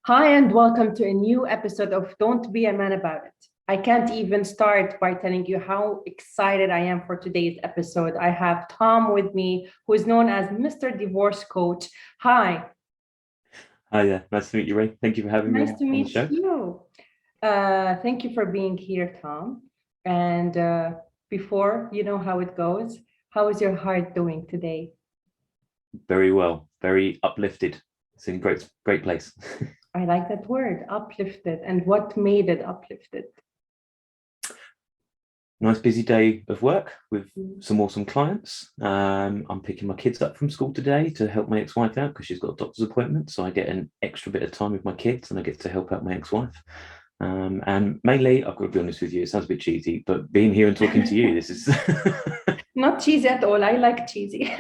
Hi, and welcome to a new episode of Don't Be a Man About It. I can't even start by telling you how excited I am for today's episode. I have Tom with me, who is known as Mr. Divorce Coach. Hi, Hi there. Nice to meet you, Ray. Thank you for having me nice on, to on the meet show. you. Thank you for being here, Tom. And before you know how it goes, how is your heart doing today? Very well. Very uplifted. It's in great place. I like that word, uplifted. And what made it uplifted? Nice busy day of work with some awesome clients. I'm picking my kids up from school today to help my ex-wife out because she's got a doctor's appointment. So I get an extra bit of time with my kids and I get to help out my ex-wife. And mainly, I've got to be honest with you, it sounds a bit cheesy, but being here and talking to you, this is Not cheesy at all. I like cheesy.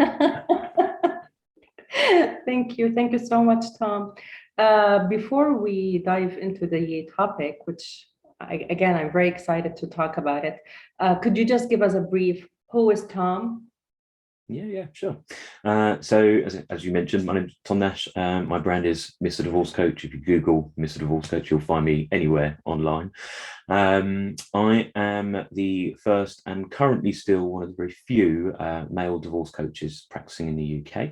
Thank you. Thank you so much, Tom. Before we dive into the topic, which again, I'm very excited to talk about it, could you just give us a brief? Who is Tom? Yeah, sure. So, as you mentioned, my name's Tom Nash. My brand is Mr. Divorce Coach. If you Google Mr. Divorce Coach, you'll find me anywhere online. I am the first and currently still one of the very few male divorce coaches practicing in the UK.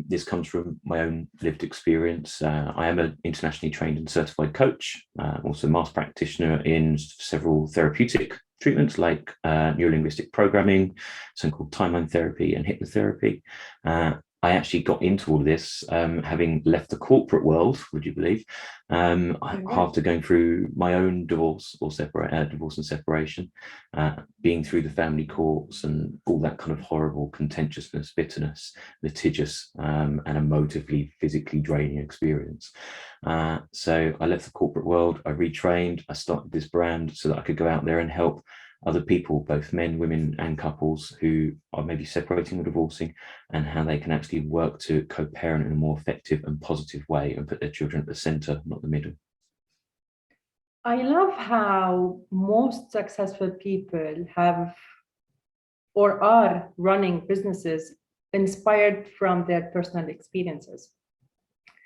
This comes from my own lived experience. I am an internationally trained and certified coach, also a master practitioner in several therapeutic treatments like neurolinguistic programming, something called timeline therapy and hypnotherapy. I actually got into all this having left the corporate world, would you believe, Right. after going through my own divorce or divorce and separation, being through the family courts and all that kind of horrible contentiousness, bitterness, litigious and emotively, physically draining experience. So I left the corporate world, I retrained, I started this brand so that I could go out there and help other people, both men, women, and couples who are maybe separating or divorcing, and how they can actually work to co-parent in a more effective and positive way and put their children at the center, not the middle. I love how most successful people have or are running businesses inspired from their personal experiences.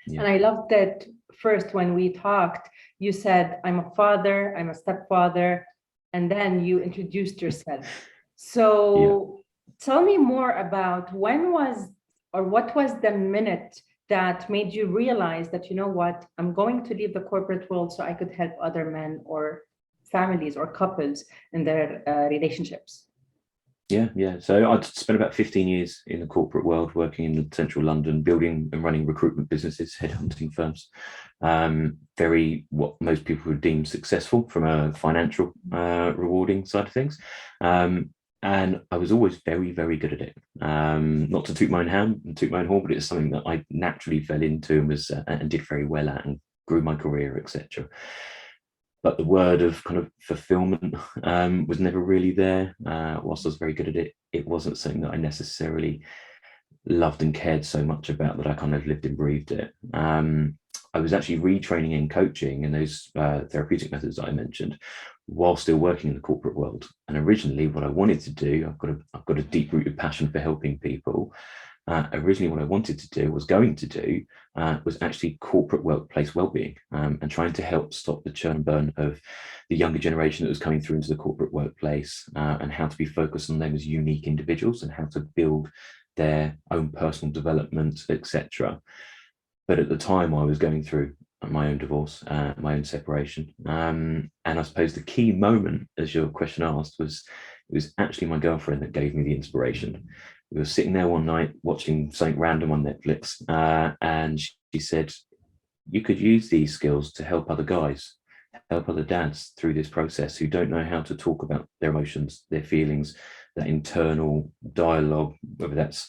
Yeah, And I loved that first when we talked, you said, I'm a father, I'm a stepfather, and then you introduced yourself. yeah. So tell me more about when was or what was the minute that made you realize that, you know what, I'm going to leave the corporate world so I could help other men or families or couples in their relationships? Yeah. So I'd spent about 15 years in the corporate world, working in central London, building and running recruitment businesses, headhunting firms. Very what most people would deem successful from a financial rewarding side of things. And I was always very good at it. Not to toot my own hand and toot my own horn, but it's something that I naturally fell into and was and did very well at and grew my career, etc. But the word of kind of fulfillment was never really there. Whilst I was very good at it, it wasn't something that I necessarily loved and cared so much about that I kind of lived and breathed it. I was actually retraining in coaching and those therapeutic methods that I mentioned while still working in the corporate world. And originally, what I wanted to do, I've got a deep rooted passion for helping people. Originally, what I wanted to do was actually corporate workplace well-being and trying to help stop the churn and burn of the younger generation that was coming through into the corporate workplace and how to be focused on them as unique individuals and how to build their own personal development, etc. But at the time, I was going through my own divorce, my own separation, and I suppose the key moment, as your question asked, was it was actually my girlfriend that gave me the inspiration. We were sitting there one night watching something random on Netflix, and she said, "You could use these skills to help other guys, help other dads through this process who don't know how to talk about their emotions, their feelings, that internal dialogue, whether that's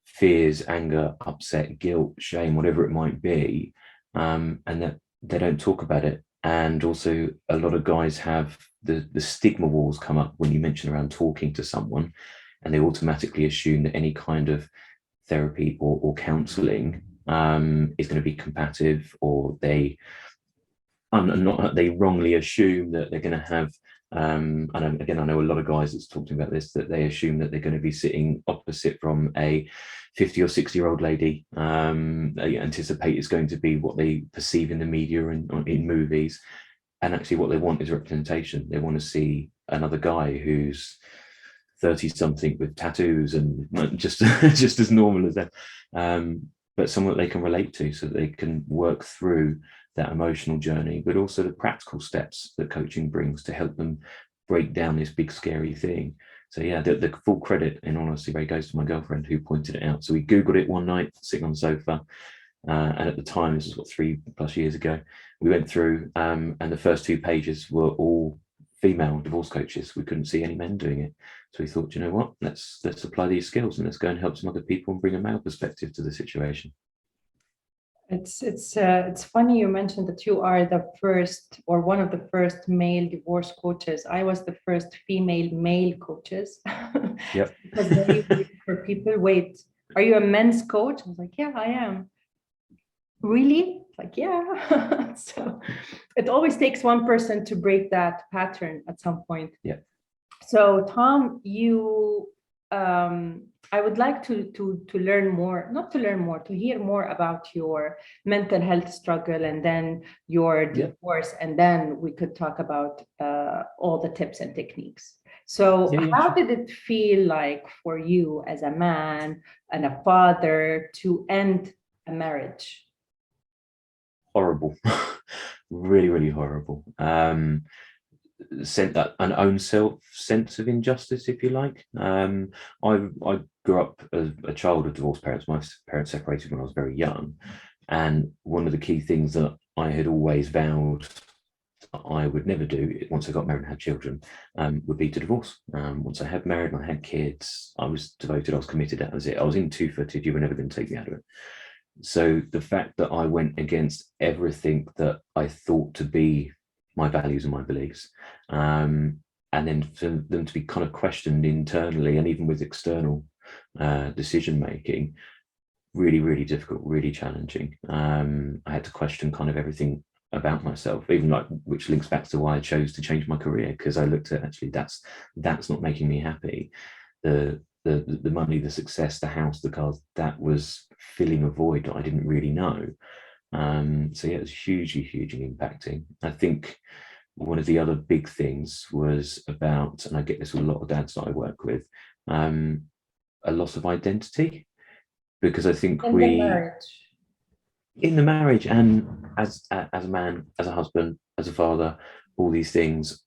fears, anger, upset, guilt, shame, whatever it might be, and that they don't talk about it. And also, a lot of guys have the stigma walls come up when you mention around talking to someone, and they automatically assume that any kind of therapy or counseling is going to be compatible, or they wrongly assume that they're going to have and again, I know a lot of guys that's talking about this, that they assume that they're going to be sitting opposite from a 50 or 60-year-old lady. They anticipate it's going to be what they perceive in the media and in movies. And actually what they want is representation. They want to see another guy who's 30 something with tattoos and just just as normal as them, but someone that they can relate to, so that they can work through that emotional journey, but also the practical steps that coaching brings to help them break down this big scary thing. So yeah, the full credit, in honesty, Ray, goes to my girlfriend who pointed it out. So we Googled it one night sitting on the sofa, and at the time, this was what, 3+ years ago, we went through, and the first 2 pages were all female divorce coaches. We couldn't see any men doing it. So we thought, you know what, let's apply these skills and let's go and help some other people and bring a male perspective to the situation. It's funny you mentioned that you are the first or one of the first male divorce coaches. I was the first female male coaches. Yep. Because for people, wait, are you a men's coach? I was like, yeah, I am. Really? Like, yeah. So it always takes one person to break that pattern at some point. Yeah. So Tom, I would like to learn more, not to learn more, to hear more about your mental health struggle and then your divorce, and then we could talk about all the tips and techniques. So how did it feel like for you as a man and a father to end a marriage? Horrible. Really, really horrible. Sent that an own self sense of injustice, if you like. I grew up as a child of divorced parents. My parents separated when I was very young, and one of the key things that I had always vowed I would never do once I got married and had children would be to divorce. Once I had married and I had kids, I was devoted, I was committed, that was it. I was in two-footed, you were never going to take me out of it. So the fact that I went against everything that I thought to be my values and my beliefs, and then for them to be kind of questioned internally and even with external decision making, really, really difficult, really challenging. I had to question kind of everything about myself, even like, which links back to why I chose to change my career, because I looked at, actually that's not making me happy. The money, the success, the house, the cars, that was filling a void that I didn't really know. So yeah, it was hugely impacting. I think one of the other big things was about, and I get this with a lot of dads that I work with, a loss of identity, because I think in the marriage and as a man, as a husband, as a father, all these things,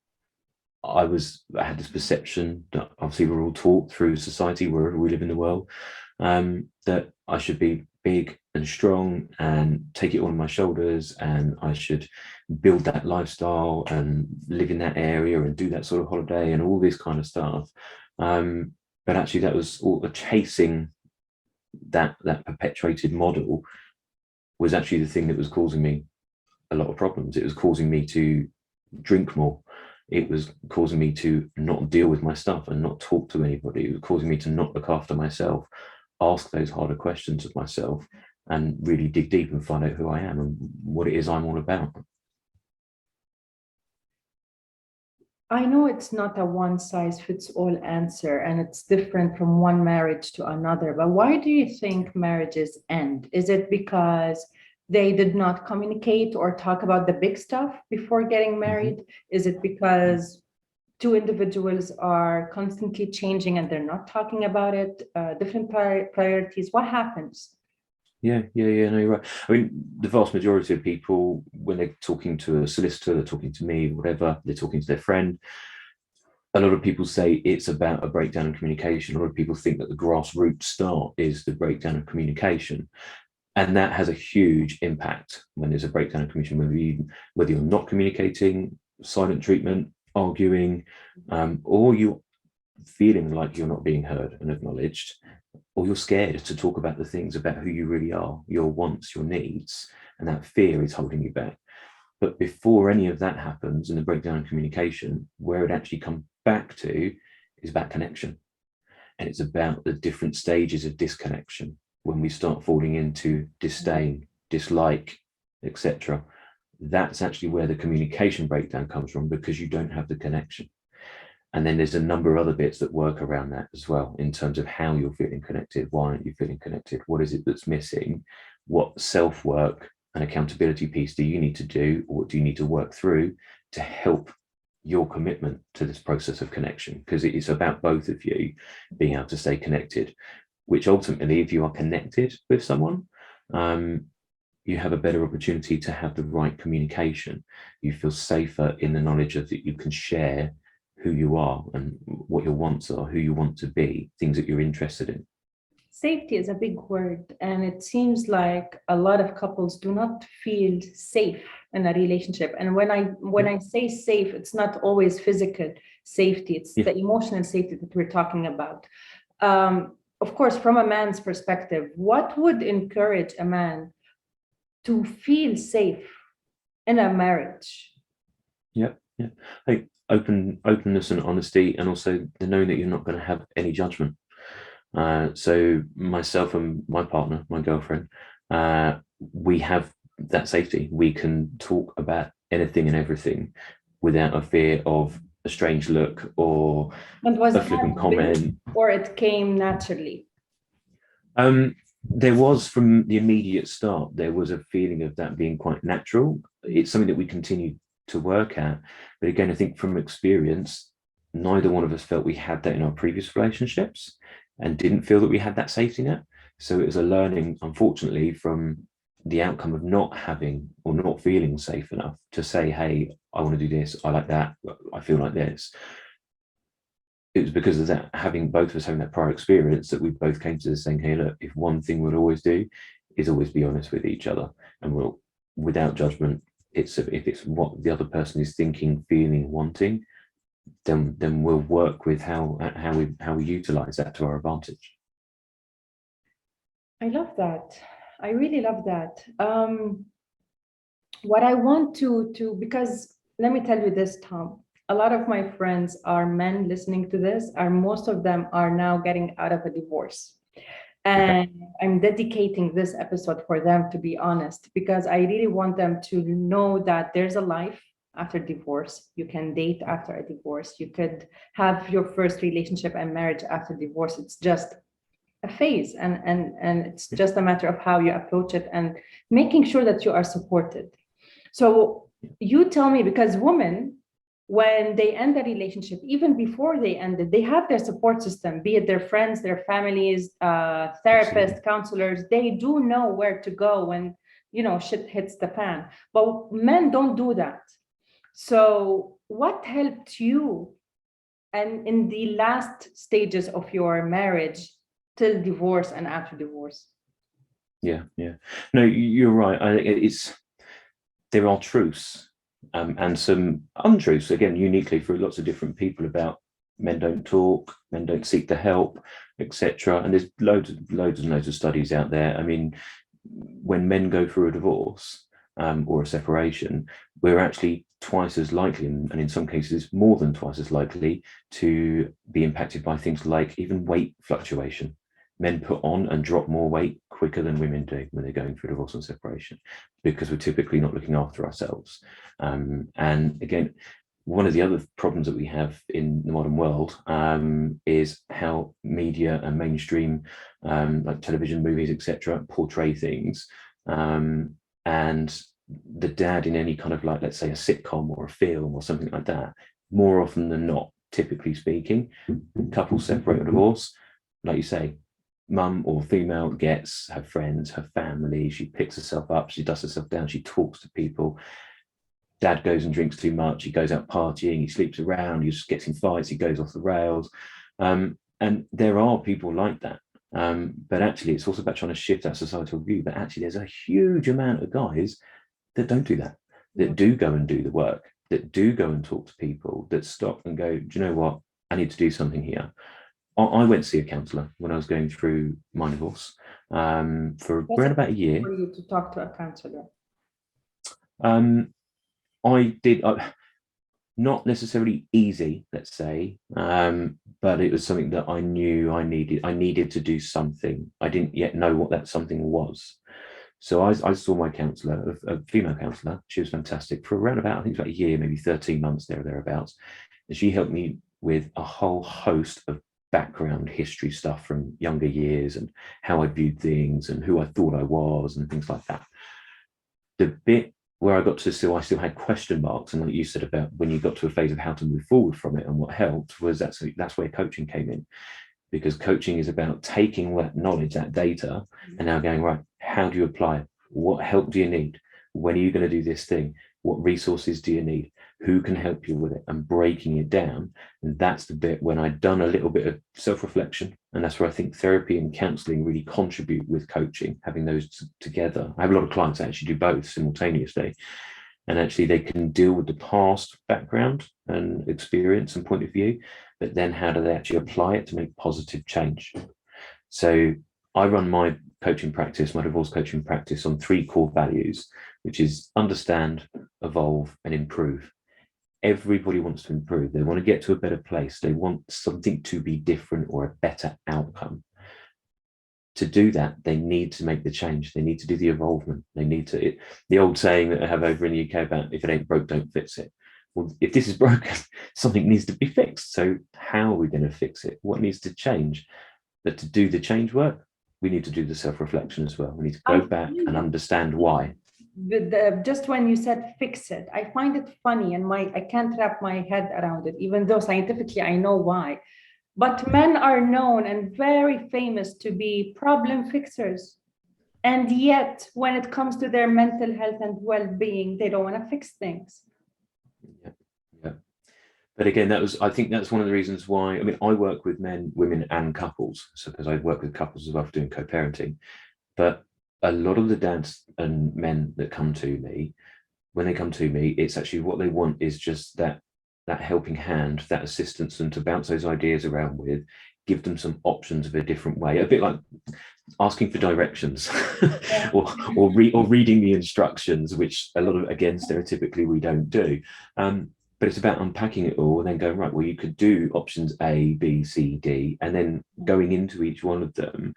I had this perception that obviously we're all taught through society wherever we live in the world, that I should be big and strong and take it all on my shoulders, and I should build that lifestyle and live in that area and do that sort of holiday and all this kind of stuff. But actually that was all the chasing, that perpetuated model was actually the thing that was causing me a lot of problems. It was causing me to drink more. It was causing me to not deal with my stuff and not talk to anybody. It was causing me to not look after myself, ask those harder questions of myself, and really dig deep and find out who I am and what it is I'm all about. I know it's not a one-size-fits-all answer, and it's different from one marriage to another, but why do you think marriages end? Is it because they did not communicate or talk about the big stuff before getting married? Is it because two individuals are constantly changing and they're not talking about it, different priorities? What happens? Yeah, no, you're right. I mean, the vast majority of people, when they're talking to a solicitor, they're talking to me, whatever, they're talking to their friend, a lot of people say it's about a breakdown in communication. A lot of people think that the grassroots start is the breakdown of communication. And that has a huge impact when there's a breakdown in communication, whether you're not communicating, silent treatment, arguing, or you're feeling like you're not being heard and acknowledged, or you're scared to talk about the things about who you really are, your wants, your needs, and that fear is holding you back. But before any of that happens in the breakdown in communication, where it actually comes back to is about connection. And it's about the different stages of disconnection. When we start falling into disdain, dislike, etc., that's actually where the communication breakdown comes from, because you don't have the connection. And then there's a number of other bits that work around that as well, in terms of how you're feeling connected. Why aren't you feeling connected? What is it that's missing? What self-work and accountability piece do you need to do, or what do you need to work through to help your commitment to this process of connection? Because it's about both of you being able to stay connected, which ultimately, if you are connected with someone, you have a better opportunity to have the right communication. You feel safer in the knowledge of that you can share who you are and what your wants are, who you want to be, things that you're interested in. Safety is a big word, and it seems like a lot of couples do not feel safe in a relationship. And when I say safe, it's not always physical safety, it's the emotional safety that we're talking about. Of course, from a man's perspective, what would encourage a man to feel safe in a marriage? Yeah. Like openness and honesty, and also the knowing that you're not going to have any judgment. So myself and my partner, my girlfriend, we have that safety. We can talk about anything and everything without a fear of a strange look or a flippant comment. Or it came naturally? There was, from the immediate start, there was a feeling of that being quite natural. It's something that we continue to work at. But again, I think from experience, neither one of us felt we had that in our previous relationships and didn't feel that we had that safety net. So it was a learning, unfortunately, from the outcome of not having or not feeling safe enough to say, hey, I want to do this, I like that, I feel like this. It was because of that, both of us having that prior experience, that we both came to this saying, hey, look, if one thing we'll always do is always be honest with each other, and we'll, without judgment, if it's what the other person is thinking, feeling, wanting, then we'll work with how we utilize that to our advantage. I love that. I really love that. What I want to because let me tell you this, Tom. A lot of my friends are men listening to this, most of them are now getting out of a divorce. And I'm dedicating this episode for them, to be honest, because I really want them to know that there's a life after divorce. You can date after a divorce. You could have your first relationship and marriage after divorce. It's just a phase, and it's just a matter of how you approach it and making sure that you are supported. So you tell me, because women, when they end a relationship, even before they end it, they have their support system, be it their friends, their families, therapists, counselors. They do know where to go when, shit hits the fan. But men don't do that. So what helped you and in the last stages of your marriage till divorce and after divorce? Yeah. No, you're right. There are truths and some untruths, again, uniquely for lots of different people, about men don't talk, men don't seek the help, etc. And there's loads and loads of studies out there. I mean, when men go through a divorce or a separation, we're actually twice as likely, and in some cases more than twice as likely, to be impacted by things like even weight fluctuation. Men put on and drop more weight quicker than women do when they're going through divorce and separation, because we're typically not looking after ourselves. And again, one of the other problems that we have in the modern world is how media and mainstream, like television, movies, etc., portray things. And the dad in any kind of, like, let's say, a sitcom or a film or something like that, more often than not, typically speaking, couples separate or divorce, like you say, mum or female gets her friends, her family, she picks herself up, she dusts herself down, she talks to people. Dad goes and drinks too much, he goes out partying, he sleeps around, he just gets in fights, he goes off the rails. And there are people like that. But actually, it's also about trying to shift that societal view. But actually, there's a huge amount of guys that don't do that, that do go and do the work, that do go and talk to people, that stop and go, do you know what? I need to do something here. I went to see a counsellor when I was going through my divorce for around about a year. For you to talk to a counsellor? I did, not necessarily easy, let's say, but it was something that I knew I needed. I needed to do something. I didn't yet know what that something was. So I saw my counsellor, a female counsellor. She was fantastic for around about, I think it was about a year, maybe 13 months there or thereabouts. And she helped me with a whole host of background history stuff from younger years and how I viewed things and who I thought I was and things like that. The bit where I got to I still had question marks, and like you said about when you got to a phase of how to move forward from it and what helped, was that's where coaching came in, because coaching is about taking that knowledge, that data, and now going, right, how do you apply it? What help do you need? When are you going to do this thing? What resources do you need? Who can help you with it? And breaking it down. And that's the bit when I'd done a little bit of self-reflection. And that's where I think therapy and counseling really contribute with coaching, having those together. I have a lot of clients that actually do both simultaneously. And actually they can deal with the past background and experience and point of view, but then how do they actually apply it to make positive change? So I run my coaching practice, my divorce coaching practice, on 3 core values, which is understand, evolve, and improve. Everybody wants to improve. They want to get to a better place. They want something to be different or a better outcome. To do that, they need to make the change. They need to do the evolvement. They need to, the old saying that I have over in the UK about if it ain't broke, don't fix it. Well, if this is broken, something needs to be fixed. So how are we going to fix it? What needs to change? But to do the change work, we need to do the self-reflection as well. We need to go back and understand why. Just when you said fix it, I find it funny, and I can't wrap my head around it, even though scientifically I know why. But men are known and very famous to be problem fixers. And yet, when it comes to their mental health and well-being, they don't want to fix things. Yeah. But again, I think that's one of the reasons why, I mean, I work with men, women, and couples. So because I work with couples as well for doing co-parenting. But a lot of the dads and men that come to me, when they come to me, it's actually what they want is just that helping hand, that assistance, and to bounce those ideas around with, give them some options of a different way, a bit like asking for directions or reading the instructions, which a lot of, again, stereotypically we don't do. But it's about unpacking it all and then going, right, well, you could do options A, B, C, D, and then going into each one of them.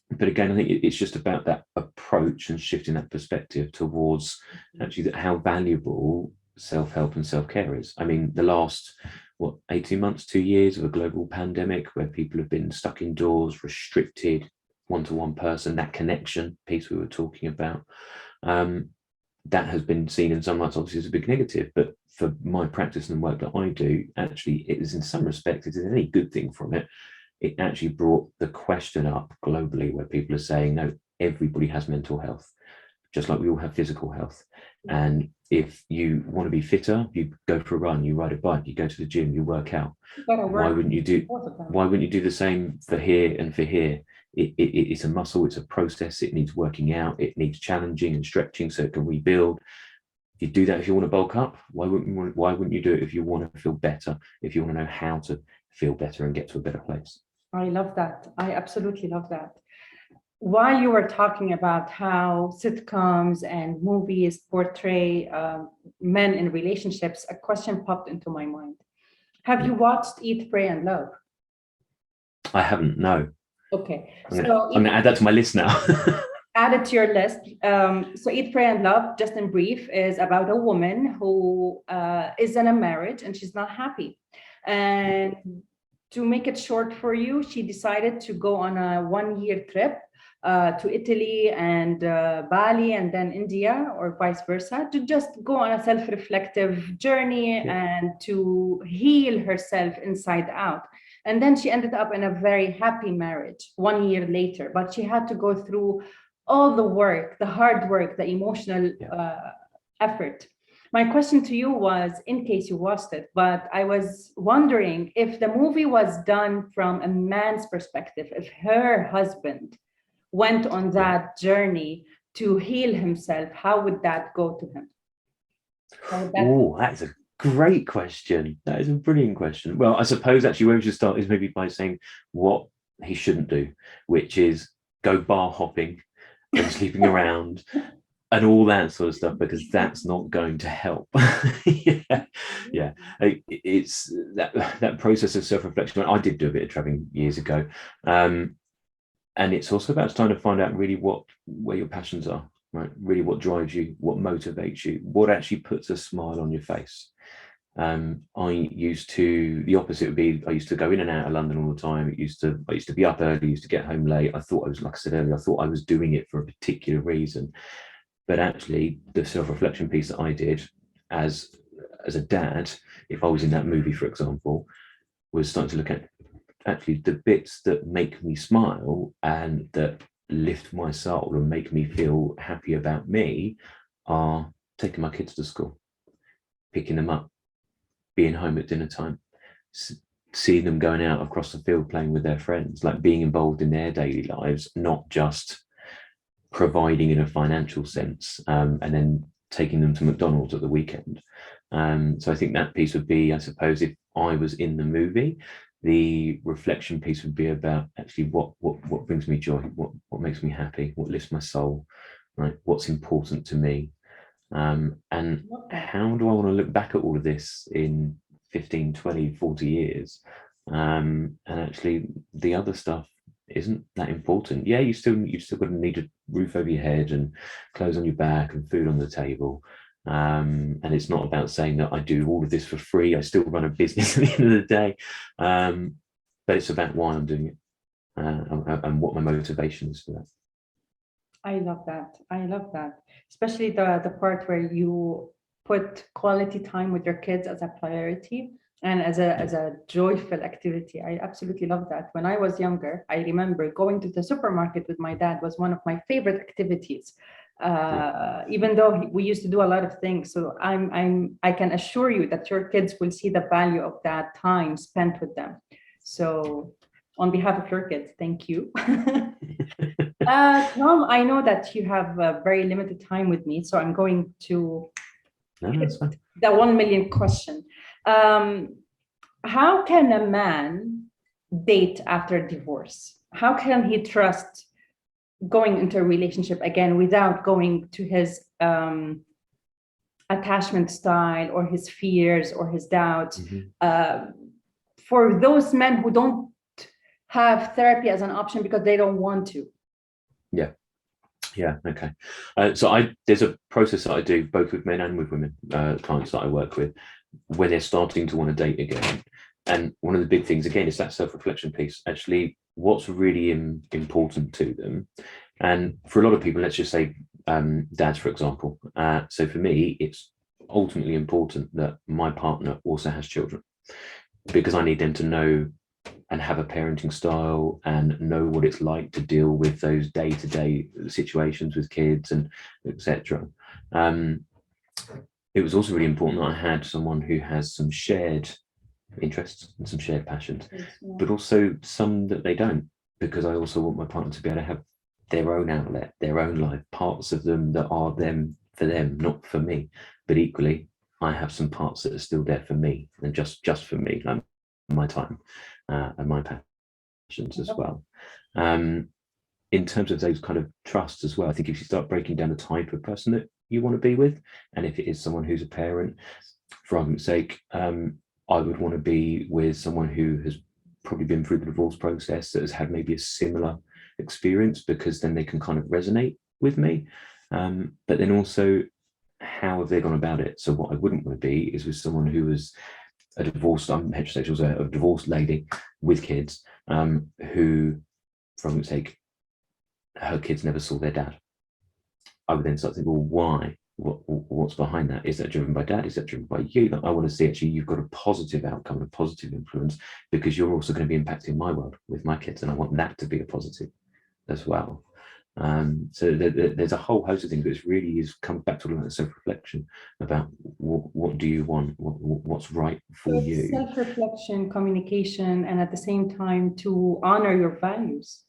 But again, I think it's just about that approach and shifting that perspective towards actually how valuable self-help and self-care is. I mean, the last 18 months, 2 years of a global pandemic where people have been stuck indoors, restricted, one-to-one person, that connection piece we were talking about, that has been seen in some lights obviously as a big negative. But for my practice and the work that I do, actually it is, in some respects, it is any good thing from it. It actually brought the question up globally where people are saying, no, everybody has mental health, just like we all have physical health. And if you want to be fitter, you go for a run, you ride a bike, you go to the gym, you work out. Why wouldn't you do the same for here and for here? It's a muscle, it's a process, it needs working out, it needs challenging and stretching so it can rebuild. You do that if you want to bulk up. Why wouldn't you do it if you want to feel better, if you want to know how to feel better and get to a better place? I love that. I absolutely love that. While you were talking about how sitcoms and movies portray men in relationships, a question popped into my mind. Have you watched Eat, Pray, and Love? I haven't, no. Okay. I'm going to add that to my list now. Add it to your list. So Eat, Pray, and Love, just in brief, is about a woman who is in a marriage and she's not happy. And to make it short for you, she decided to go on a 1-year trip to Italy and Bali and then India, or vice versa, to just go on a self-reflective journey and to heal herself inside out. And then she ended up in a very happy marriage 1 year later, but she had to go through all the work, the hard work, the emotional effort. My question to you was, in case you watched it, but I was wondering if the movie was done from a man's perspective, if her husband went on that journey to heal himself, how would that go to him? Oh, that's a great question. That is a brilliant question. Well, I suppose actually where we should start is maybe by saying what he shouldn't do, which is go bar hopping and sleeping around and all that sort of stuff, because that's not going to help. It's that process of self-reflection. I did do a bit of traveling years ago, and it's also about trying to find out really where your passions are, right? Really what drives you, what motivates you, what actually puts a smile on your face. I used to, the opposite would be, I used to go in and out of London all the time. I used to be up early, used to get home late. I thought I was, like I said earlier, I thought I was doing it for a particular reason. But actually, the self-reflection piece that I did as a dad, if I was in that movie, for example, was starting to look at actually the bits that make me smile and that lift my soul and make me feel happy about me are taking my kids to school, picking them up, being home at dinner time, seeing them going out across the field playing with their friends, like being involved in their daily lives, not just providing in a financial sense, and then taking them to McDonald's at the weekend. So I think that piece would be, I suppose, if I was in the movie, the reflection piece would be about actually what brings me joy, what makes me happy, what lifts my soul, right? What's important to me. And how do I want to look back at all of this in 15, 20, 40 years? And actually the other stuff isn't that important. Yeah, you've still got to need a roof over your head and clothes on your back and food on the table. And it's not about saying that I do all of this for free. I still run a business at the end of the day. But it's about why I'm doing it, and what my motivation is for that. I love that. I love that. Especially the part where you put quality time with your kids as a priority and as a joyful activity. I absolutely love that. When I was younger, I remember going to the supermarket with my dad was one of my favorite activities. Even though we used to do a lot of things. So I can assure you that your kids will see the value of that time spent with them. So on behalf of your kids, thank you. Tom, I know that you have a very limited time with me, so I'm going to the 1 million question. How can a man date after divorce? How can he trust going into a relationship again without going to his attachment style or his fears or his doubts? For those men who don't have therapy as an option because they don't want to. Yeah. Okay. So there's a process that I do both with men and with women, clients that I work with, when they're starting to want to date again. And one of the big things again is that self-reflection piece. Actually, what's really important to them. And for a lot of people, let's just say dads, for example. So for me, it's ultimately important that my partner also has children, because I need them to know and have a parenting style and know what it's like to deal with those day-to-day situations with kids and etc. It was also really important that I had someone who has some shared interests and some shared passions, but also some that they don't, because I also want my partner to be able to have their own outlet, their own life, parts of them that are them for them, not for me. But equally, I have some parts that are still there for me and just for me, like my time and my passions as well. In terms of those kind of trusts as well, I think if you start breaking down the type of person that you want to be with, and if it is someone who's a parent, for argument's sake, I would want to be with someone who has probably been through the divorce process, that has had maybe a similar experience, because then they can kind of resonate with me. But then also, how have they gone about it? So what I wouldn't want to be is with someone who was a divorced, I'm heterosexual, a divorced lady with kids, who, for argument's sake, her kids never saw their dad. I would then start thinking, well, why? What's behind that? Is that driven by dad? Is that driven by you? I want to see actually you've got a positive outcome, a positive influence, because you're also going to be impacting my world with my kids, and I want that to be a positive as well. So there's a whole host of things, but it really comes back to a self-reflection about what do you want, what's right for you. Self-reflection, communication, and at the same time to honor your values.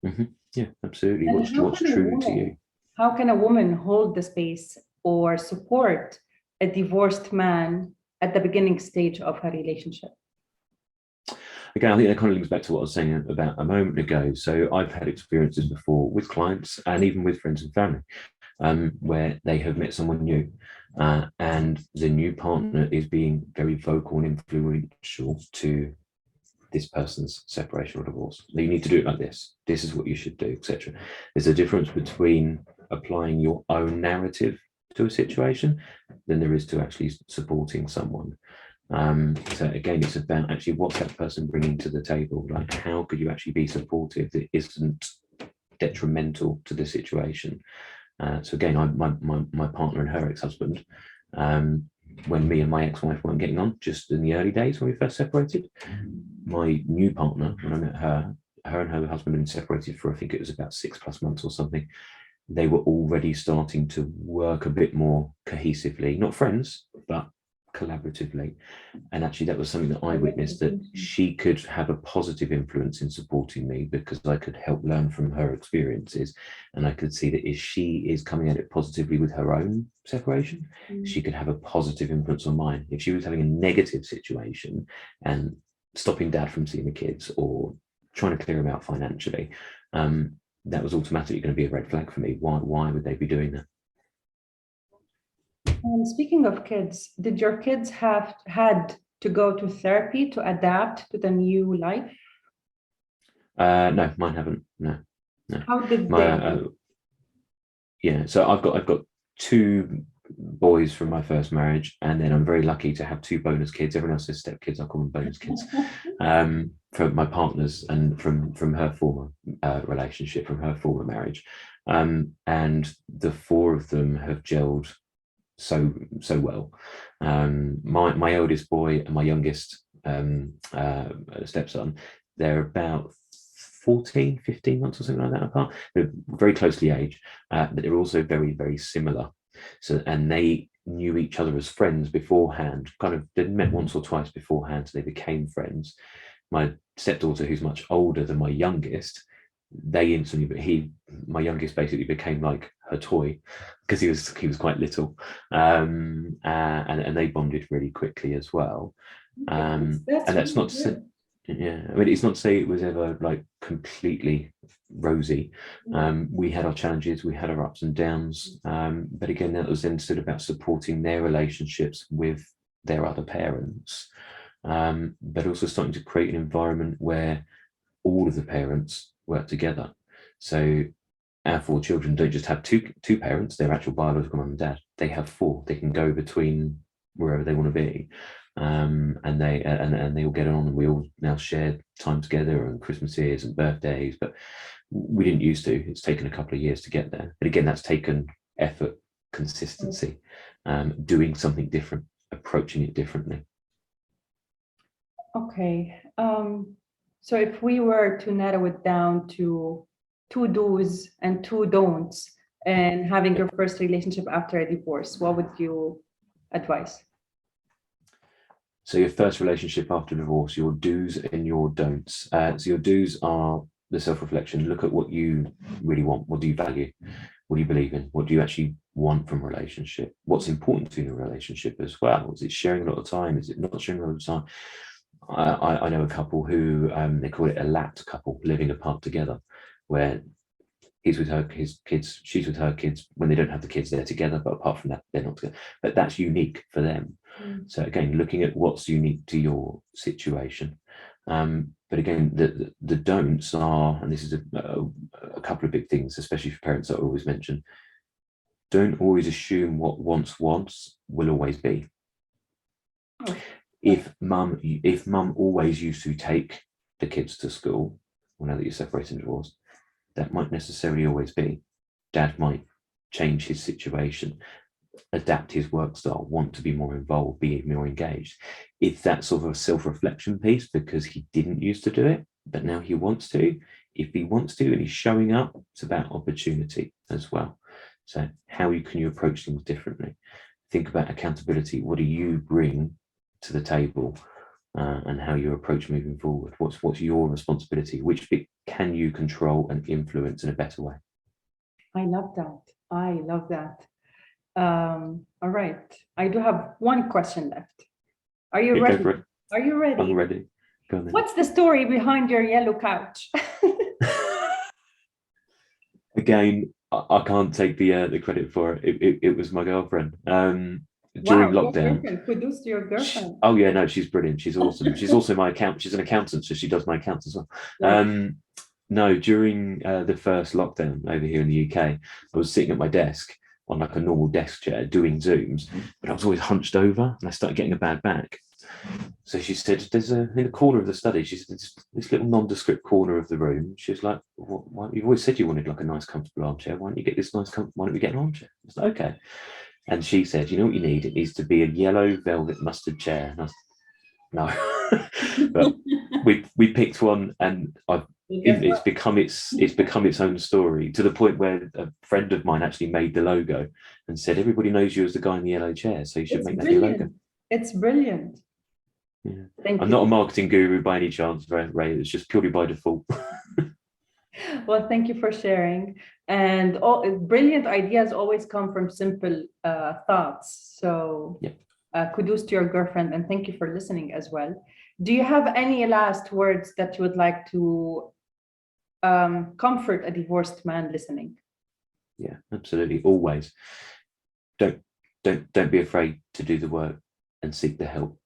Yeah, absolutely. What's true to you? How can a woman hold the space or support a divorced man at the beginning stage of her relationship? Again, I think that kind of links back to what I was saying about a moment ago. So I've had experiences before with clients and even with friends and family, where they have met someone new, and the new partner is being very vocal and influential to this person's separation or divorce. You need to do it like this. This is what you should do, etc. There's a difference between applying your own narrative to a situation than there is to actually supporting someone. So again, it's about actually what's that person bringing to the table? Like, how could you actually be supportive that isn't detrimental to the situation? So again, my partner and her ex-husband, when me and my ex-wife weren't getting on, just in the early days when we first separated, my new partner, when I met her and her husband had been separated for, I think it was about 6+ months or something. They were already starting to work a bit more cohesively, not friends, but collaboratively. And actually that was something that I witnessed, that she could have a positive influence in supporting me because I could help learn from her experiences, and I could see that if she is coming at it positively with her own separation, she could have a positive influence on mine. If she was having a negative situation and stopping dad from seeing the kids or trying to clear him out financially, that was automatically going to be a red flag for me. Why would they be doing that? Speaking of kids, did your kids have had to go to therapy to adapt to the new life? No, mine haven't. No. How did they? Yeah, so I've got 2 boys from my first marriage, and then I'm very lucky to have 2 bonus kids. Everyone else says step kids, I call them bonus kids. From my partners and from her former relationship, from her former marriage, and the 4 of them have gelled so well. My eldest boy and my youngest stepson, they're about 14, 15 months or something like that apart. They're very closely aged, but they're also very, very similar. So, and they knew each other as friends beforehand, kind of they'd met once or twice beforehand, so they became friends. My stepdaughter, who's much older than my youngest, they instantly, my youngest basically became like her toy because he was quite little, and they bonded really quickly as well. And that's not to say, yeah, I mean, it's not to say it was ever like completely rosy. We had our challenges, we had our ups and downs, but again, that was then still about supporting their relationships with their other parents, but also starting to create an environment where all of the parents work together. So our 4 children don't just have two parents, their actual biological mum and dad. They have 4. They can go between wherever they want to be, and they all get on, and we all now share time together and Christmases and birthdays. But we didn't used to. It's taken a couple of years to get there. But again, that's taken effort, consistency, doing something different, approaching it differently. Okay. So if we were to narrow it down to 2 do's and 2 don'ts and having your first relationship after a divorce, what would you advise? So your first relationship after divorce, your do's and your don'ts. So your do's are the self-reflection. Look at what you really want. What do you value? What do you believe in? What do you actually want from a relationship? What's important to you in a relationship as well? Is it sharing a lot of time? Is it not sharing a lot of time? I know a couple who they call it a lapped couple, living apart together, where he's with his kids, she's with her kids. When they don't have the kids, they're together, but apart from that, they're not together. But that's unique for them. So again, looking at what's unique to your situation. But again, the don'ts are, and this is a couple of big things, especially for parents that I always mention. Don't always assume what once will always be. If mum always used to take the kids to school, well, now that you're separated and divorced, that might necessarily always be. Dad might change his situation, adapt his work style, want to be more involved, be more engaged. It's that sort of a self-reflection piece because he didn't used to do it, but now he wants to. If he wants to and he's showing up, it's about opportunity as well. So how can you approach things differently? Think about accountability. What do you bring to the table, and how you approach moving forward? What's your responsibility? Which bit can you control and influence in a better way? I love that. All right, I do have one question left. Are you ready? Are you ready? I'm ready. Go on then. What's the story behind your yellow couch? Again, I can't take the credit for it. It was my girlfriend. During lockdown. Kudos to your girlfriend. Oh yeah, no, she's brilliant. She's awesome. She's also my accountant. She's an accountant, so she does my accounts as well. Yeah. No, during the first lockdown over here in the UK, I was sitting at my desk on like a normal desk chair doing Zooms, but I was always hunched over and I started getting a bad back. So she said, there's in the corner of the study, she said, this little nondescript corner of the room. She was like, why, you've always said you wanted like a nice, comfortable armchair. Why don't you get this nice, why don't we get an armchair? I was like, okay. And she said, you know what you need? It needs to be a yellow velvet mustard chair. And I was, no. But we picked one, and it's become its own story, to the point where a friend of mine actually made the logo and said, everybody knows you as the guy in the yellow chair, so you should make that your logo. It's brilliant. Yeah. Thank I'm you. not a marketing guru by any chance, Ray. It's just purely by default. Well, thank you for sharing. And all brilliant ideas always come from simple thoughts. So kudos to your girlfriend, and thank you for listening as well. Do you have any last words that you would like to comfort a divorced man listening? Yeah, absolutely. Always. Don't be afraid to do the work and seek the help.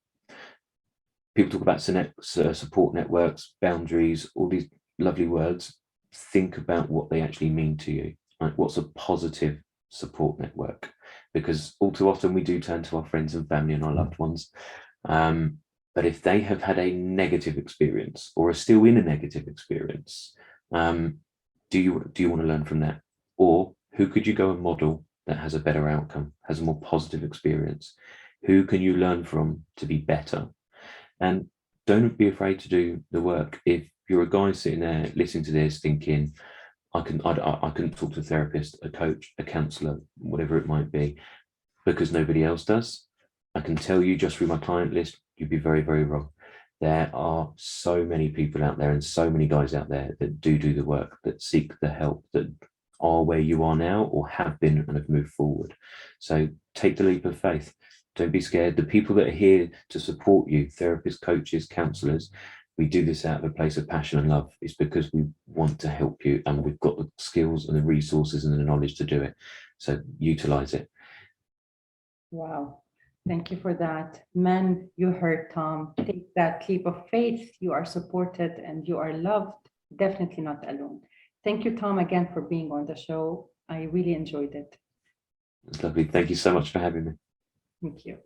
People talk about support networks, boundaries, all these lovely words. Think about what they actually mean to you. Like, what's a positive support network? Because all too often we do turn to our friends and family and our loved ones. But if they have had a negative experience or are still in a negative experience, do you want to learn from that? Or who could you go and model that has a better outcome, has a more positive experience? Who can you learn from to be better? And don't be afraid to do the work. If you're a guy sitting there listening to this thinking, I couldn't talk to a therapist, a coach, a counselor, whatever it might be, because nobody else does, I can tell you just through my client list, you'd be very, very wrong. There are so many people out there and so many guys out there that do the work, that seek the help, that are where you are now or have been and have moved forward. So take the leap of faith. Don't be scared. The people that are here to support you, therapists, coaches, counselors, we do this out of a place of passion and love. It's because we want to help you, and we've got the skills and the resources and the knowledge to do it. So utilize it. Wow. Thank you for that. Men, you heard Tom. Take that leap of faith. You are supported and you are loved. Definitely not alone. Thank you, Tom, again for being on the show. I really enjoyed it. It's lovely. Thank you so much for having me. Thank you.